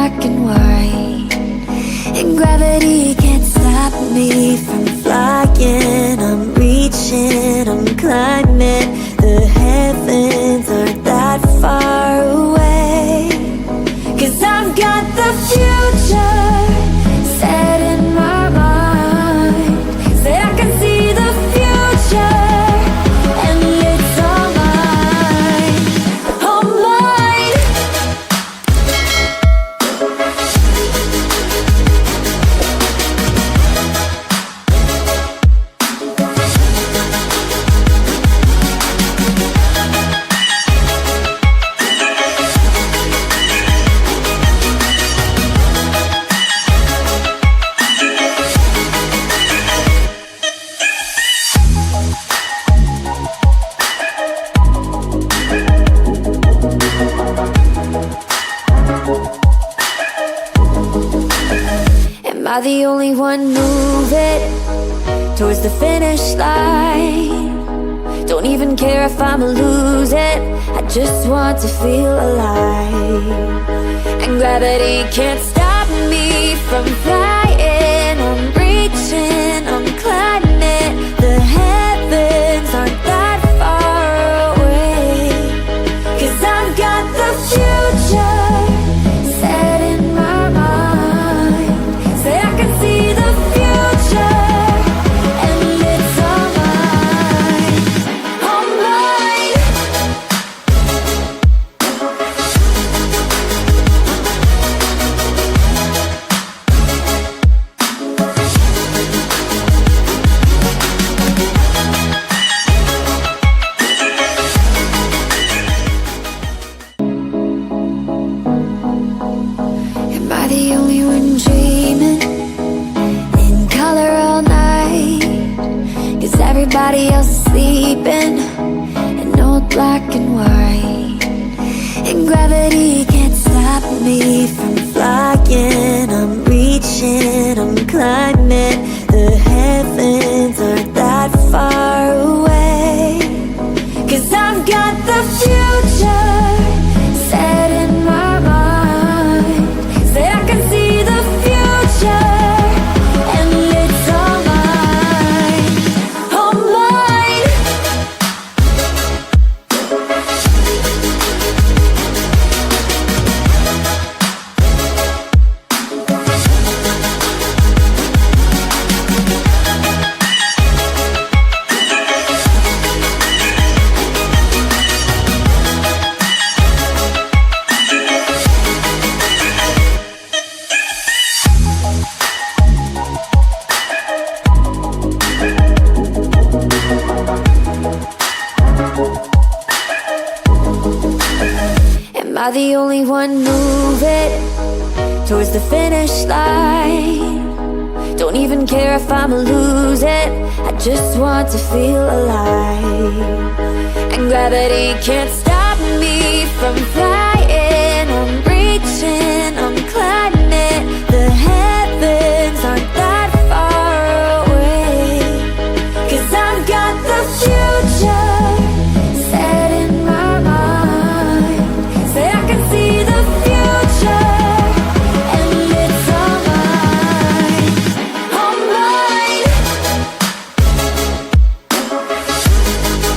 black and white, and gravity can't stop me from flying. I'm reaching, I'm climbing. The heavens aren't that far away, 'cause I've got the future set in my mind. Say I can see the future, and it's all mine, all mine. Am I the only one moving towards the finish line? Don't even care if I'ma lose it, I just want to feel alive. And gravity can't stop me from flying. I'm reaching, I'm climbing. The heavens aren't that far away, 'cause I've got the future set in my mind. Say I can see the future, and it's all mine, all mine. Am I the only one dreaming in color all night? 'Cause everybody else is sleeping in old black and white, and gravity can't stop me from flying. I'm reaching, I'm climbing. The heavens aren't that far away, 'cause I've got the future set in my mind. Say I can see the future, and it's all mine, all mine. Am I the only one moving towards the finish line? Don't even care if I'ma lose it, I just want to feel alive. And gravity can't stop me from flying.